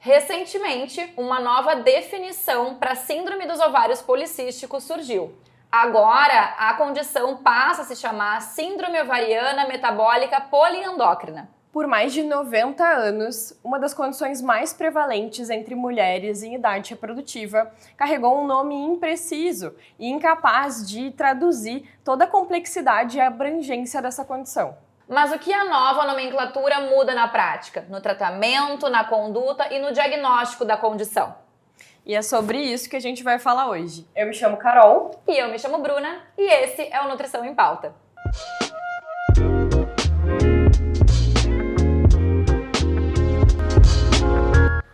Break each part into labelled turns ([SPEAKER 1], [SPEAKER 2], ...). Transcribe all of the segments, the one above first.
[SPEAKER 1] Recentemente, uma nova definição para a síndrome dos ovários policísticos surgiu. Agora, a condição passa a se chamar síndrome ovariana metabólica poliendócrina.
[SPEAKER 2] Por mais de 90 anos, uma das condições mais prevalentes entre mulheres em idade reprodutiva carregou um nome impreciso e incapaz de traduzir toda a complexidade e abrangência dessa condição.
[SPEAKER 1] Mas o que a nova nomenclatura muda na prática, no tratamento, na conduta e no diagnóstico da condição?
[SPEAKER 2] E é sobre isso que a gente vai falar hoje. Eu me chamo Carol.
[SPEAKER 1] E eu me chamo Bruna, e esse é o Nutrição em Pauta.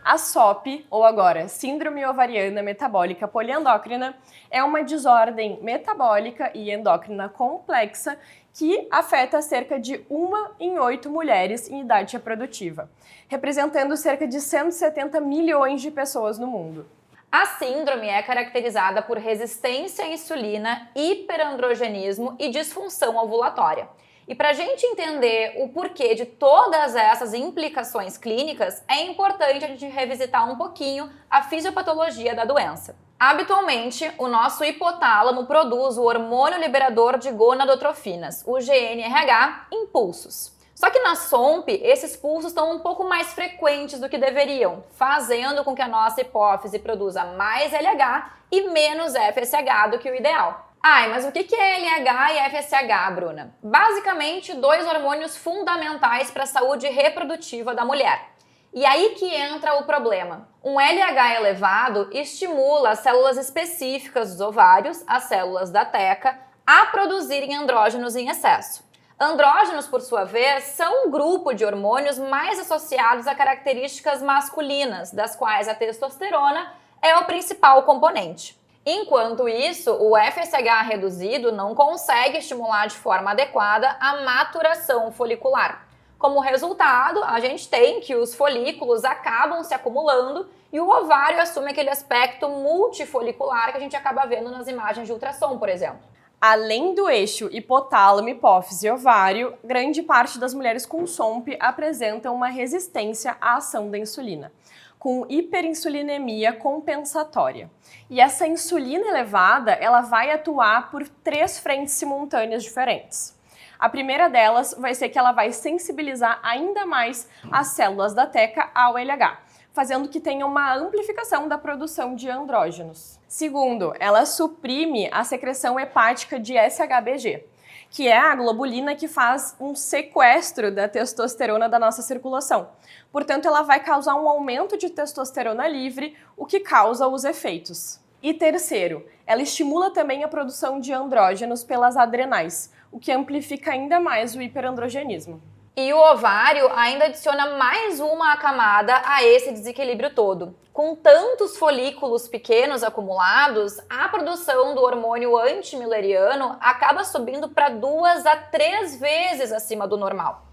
[SPEAKER 2] A SOP, ou agora Síndrome Ovariana Metabólica Poliendócrina, é uma desordem metabólica e endócrina complexa que afeta cerca de 1 em 8 mulheres em idade reprodutiva, representando cerca de 170 milhões de pessoas no mundo.
[SPEAKER 1] A síndrome é caracterizada por resistência à insulina, hiperandrogenismo e disfunção ovulatória. E para a gente entender o porquê de todas essas implicações clínicas, é importante a gente revisitar um pouquinho a fisiopatologia da doença. Habitualmente, o nosso hipotálamo produz o hormônio liberador de gonadotrofinas, o GnRH, em pulsos. Só que na SOMP, esses pulsos estão um pouco mais frequentes do que deveriam, fazendo com que a nossa hipófise produza mais LH e menos FSH do que o ideal. Mas o que é LH e FSH, Bruna? Basicamente, 2 hormônios fundamentais para a saúde reprodutiva da mulher. E aí que entra o problema. Um LH elevado estimula as células específicas dos ovários, as células da teca, a produzirem andrógenos em excesso. Andrógenos, por sua vez, são um grupo de hormônios mais associados a características masculinas, das quais a testosterona é o principal componente. Enquanto isso, o FSH reduzido não consegue estimular de forma adequada a maturação folicular. Como resultado, a gente tem que os folículos acabam se acumulando e o ovário assume aquele aspecto multifolicular que a gente acaba vendo nas imagens de ultrassom, por exemplo.
[SPEAKER 2] Além do eixo hipotálamo, hipófise e ovário, grande parte das mulheres com SOMP apresentam uma resistência à ação da insulina, com hiperinsulinemia compensatória. E essa insulina elevada, ela vai atuar por 3 frentes simultâneas diferentes. A primeira delas vai ser que ela vai sensibilizar ainda mais as células da teca ao LH, fazendo que tenha uma amplificação da produção de andrógenos. Segundo, ela suprime a secreção hepática de SHBG, que é a globulina que faz um sequestro da testosterona da nossa circulação. Portanto, ela vai causar um aumento de testosterona livre, o que causa os efeitos. E terceiro, ela estimula também a produção de andrógenos pelas adrenais, o que amplifica ainda mais o hiperandrogenismo.
[SPEAKER 1] E o ovário ainda adiciona mais uma camada a esse desequilíbrio todo. Com tantos folículos pequenos acumulados, a produção do hormônio antimileriano acaba subindo para 2 a 3 vezes acima do normal.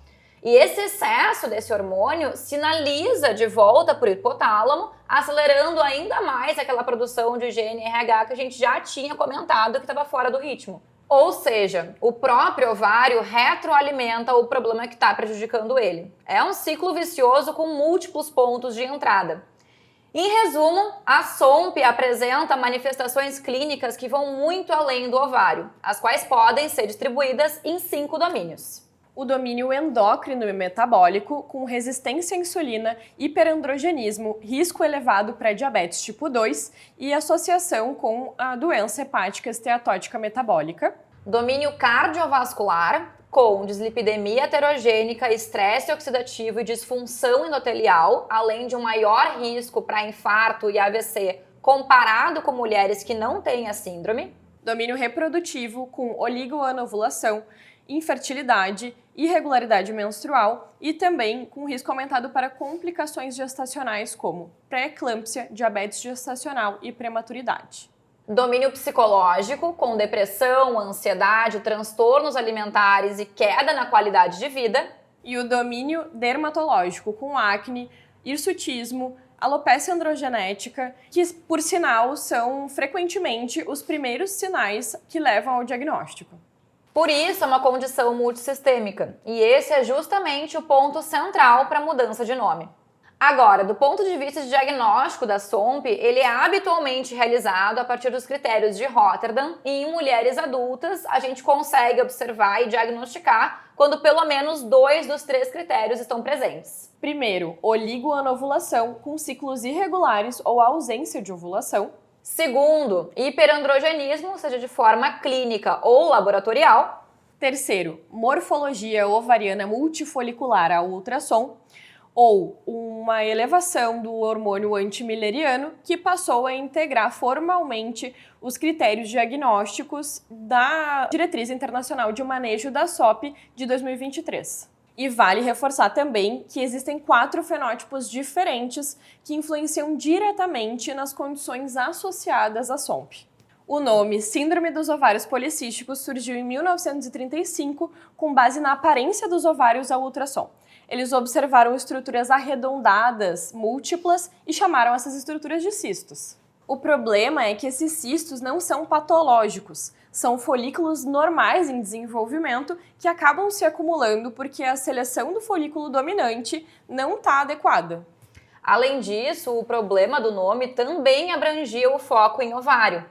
[SPEAKER 1] E esse excesso desse hormônio sinaliza de volta para o hipotálamo, acelerando ainda mais aquela produção de GnRH que a gente já tinha comentado que estava fora do ritmo. Ou seja, o próprio ovário retroalimenta o problema que está prejudicando ele. É um ciclo vicioso com múltiplos pontos de entrada. Em resumo, a SOMP apresenta manifestações clínicas que vão muito além do ovário, as quais podem ser distribuídas em 5 domínios.
[SPEAKER 2] O domínio endócrino e metabólico, com resistência à insulina, hiperandrogenismo, risco elevado para diabetes tipo 2 e associação com a doença hepática esteatótica metabólica.
[SPEAKER 1] Domínio cardiovascular, com dislipidemia heterogênica, estresse oxidativo e disfunção endotelial, além de um maior risco para infarto e AVC comparado com mulheres que não têm a síndrome.
[SPEAKER 2] Domínio reprodutivo, com oligoanovulação, infertilidade, irregularidade menstrual e também com risco aumentado para complicações gestacionais como pré-eclâmpsia, diabetes gestacional e prematuridade.
[SPEAKER 1] Domínio psicológico, com depressão, ansiedade, transtornos alimentares e queda na qualidade de vida.
[SPEAKER 2] E o domínio dermatológico, com acne, hirsutismo, alopecia androgenética, que por sinal são frequentemente os primeiros sinais que levam ao diagnóstico.
[SPEAKER 1] Por isso, é uma condição multissistêmica, e esse é justamente o ponto central para a mudança de nome. Agora, do ponto de vista de diagnóstico da SOMP, ele é habitualmente realizado a partir dos critérios de Rotterdam e em mulheres adultas a gente consegue observar e diagnosticar quando pelo menos 2 dos 3 critérios estão presentes.
[SPEAKER 2] Primeiro, oligoanovulação com ciclos irregulares ou ausência de ovulação.
[SPEAKER 1] Segundo, hiperandrogenismo, seja de forma clínica ou laboratorial.
[SPEAKER 2] Terceiro, morfologia ovariana multifolicular a ultrassom, ou uma elevação do hormônio antimileriano que passou a integrar formalmente os critérios diagnósticos da Diretriz Internacional de Manejo da SOP de 2023. E vale reforçar também que existem 4 fenótipos diferentes que influenciam diretamente nas condições associadas à SOMP. O nome Síndrome dos Ovários Policísticos surgiu em 1935 com base na aparência dos ovários ao ultrassom. Eles observaram estruturas arredondadas, múltiplas, e chamaram essas estruturas de cistos. O problema é que esses cistos não são patológicos, são folículos normais em desenvolvimento que acabam se acumulando porque a seleção do folículo dominante não está adequada.
[SPEAKER 1] Além disso, o problema do nome também abrangia o foco em ovário,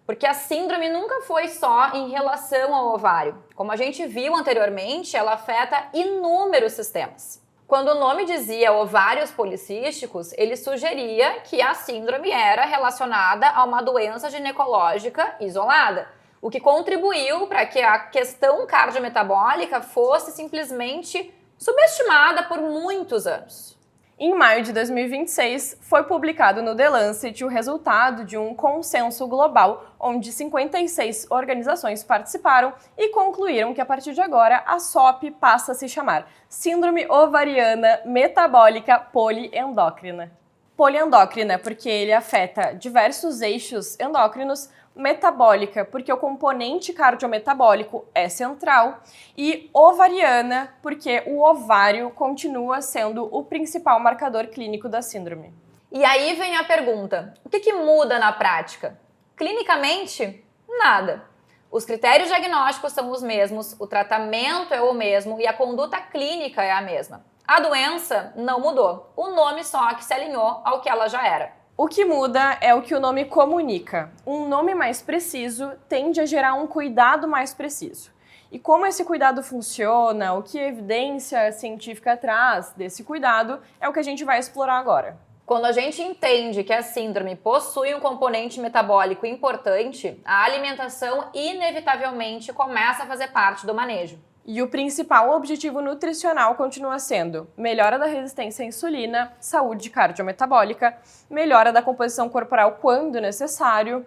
[SPEAKER 1] porque a síndrome nunca foi só em relação ao ovário. Como a gente viu anteriormente, ela afeta inúmeros sistemas. Quando o nome dizia ovários policísticos, ele sugeria que a síndrome era relacionada a uma doença ginecológica isolada, o que contribuiu para que a questão cardiometabólica fosse simplesmente subestimada por muitos anos.
[SPEAKER 2] Em maio de 2026, foi publicado no The Lancet o resultado de um consenso global, onde 56 organizações participaram e concluíram que a partir de agora a SOP passa a se chamar Síndrome Ovariana Metabólica Poliendócrina. Poliendócrina porque ele afeta diversos eixos endócrinos, metabólica, porque o componente cardiometabólico é central, e ovariana, porque o ovário continua sendo o principal marcador clínico da síndrome.
[SPEAKER 1] E aí vem a pergunta, o que muda na prática? Clinicamente, nada. Os critérios diagnósticos são os mesmos, o tratamento é o mesmo e a conduta clínica é a mesma. A doença não mudou, o nome só que se alinhou ao que ela já era.
[SPEAKER 2] O que muda é o que o nome comunica. Um nome mais preciso tende a gerar um cuidado mais preciso. E como esse cuidado funciona, o que a evidência científica traz desse cuidado, é o que a gente vai explorar agora.
[SPEAKER 1] Quando a gente entende que a síndrome possui um componente metabólico importante, a alimentação inevitavelmente começa a fazer parte do manejo.
[SPEAKER 2] E o principal objetivo nutricional continua sendo melhora da resistência à insulina, saúde cardiometabólica, melhora da composição corporal quando necessário,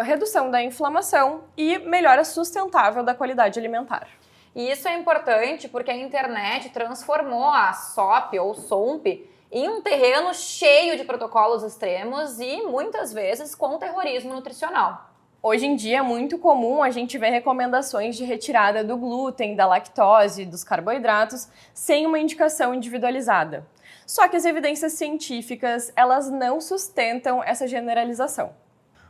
[SPEAKER 2] redução da inflamação e melhora sustentável da qualidade alimentar.
[SPEAKER 1] E isso é importante porque a internet transformou a SOP ou SOMP em um terreno cheio de protocolos extremos e muitas vezes com terrorismo nutricional.
[SPEAKER 2] Hoje em dia é muito comum a gente ver recomendações de retirada do glúten, da lactose, dos carboidratos, sem uma indicação individualizada. Só que as evidências científicas, elas não sustentam essa generalização.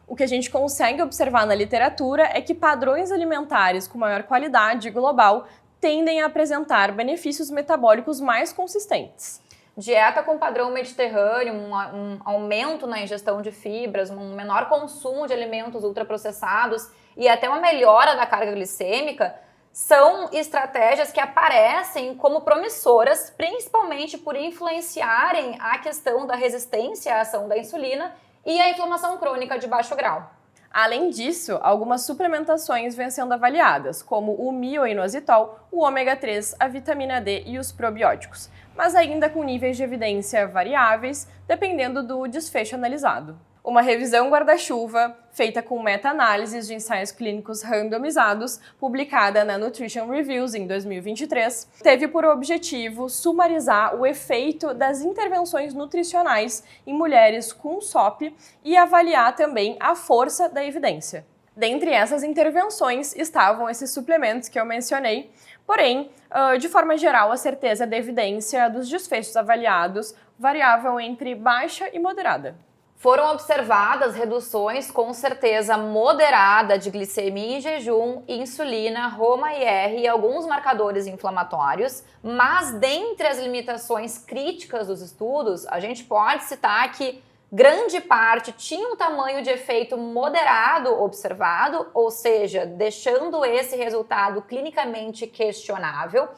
[SPEAKER 2] O que a gente consegue observar na literatura é que padrões alimentares com maior qualidade global tendem a apresentar benefícios metabólicos mais consistentes.
[SPEAKER 1] Dieta com padrão mediterrâneo, um aumento na ingestão de fibras, um menor consumo de alimentos ultraprocessados e até uma melhora da carga glicêmica são estratégias que aparecem como promissoras, principalmente por influenciarem a questão da resistência à ação da insulina e a inflamação crônica de baixo grau.
[SPEAKER 2] Além disso, algumas suplementações vêm sendo avaliadas, como o mioinositol, o ômega 3, a vitamina D e os probióticos, mas ainda com níveis de evidência variáveis, dependendo do desfecho analisado. Uma revisão guarda-chuva, feita com meta-análises de ensaios clínicos randomizados, publicada na Nutrition Reviews em 2023, teve por objetivo sumarizar o efeito das intervenções nutricionais em mulheres com SOP e avaliar também a força da evidência. Dentre essas intervenções estavam esses suplementos que eu mencionei, porém, de forma geral, a certeza da evidência dos desfechos avaliados variavam entre baixa e moderada.
[SPEAKER 1] Foram observadas reduções com certeza moderada de glicemia em jejum, insulina, ROMA-IR e alguns marcadores inflamatórios, mas dentre as limitações críticas dos estudos, a gente pode citar que grande parte tinha um tamanho de efeito moderado observado, ou seja, deixando esse resultado clinicamente questionável.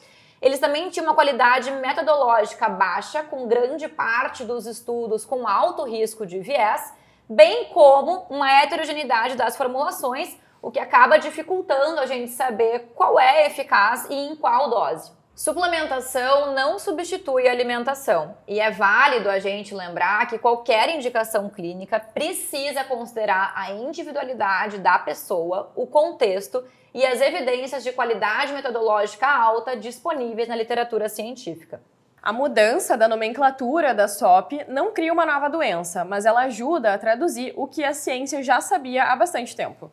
[SPEAKER 1] Eles também tinham uma qualidade metodológica baixa, com grande parte dos estudos com alto risco de viés, bem como uma heterogeneidade das formulações, o que acaba dificultando a gente saber qual é eficaz e em qual dose. Suplementação não substitui a alimentação e é válido a gente lembrar que qualquer indicação clínica precisa considerar a individualidade da pessoa, o contexto e as evidências de qualidade metodológica alta disponíveis na literatura científica.
[SPEAKER 2] A mudança da nomenclatura da SOP não cria uma nova doença, mas ela ajuda a traduzir o que a ciência já sabia há bastante tempo.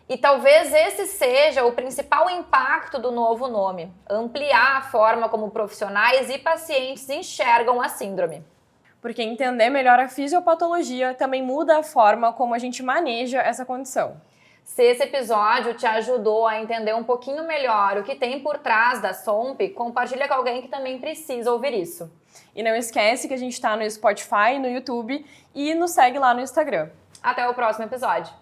[SPEAKER 1] E talvez esse seja o principal impacto do novo nome: ampliar a forma como profissionais e pacientes enxergam a síndrome.
[SPEAKER 2] Porque entender melhor a fisiopatologia também muda a forma como a gente maneja essa condição.
[SPEAKER 1] Se esse episódio te ajudou a entender um pouquinho melhor o que tem por trás da SOMP, compartilha com alguém que também precisa ouvir isso.
[SPEAKER 2] E não esquece que a gente está no Spotify, no YouTube e nos segue lá no Instagram.
[SPEAKER 1] Até o próximo episódio.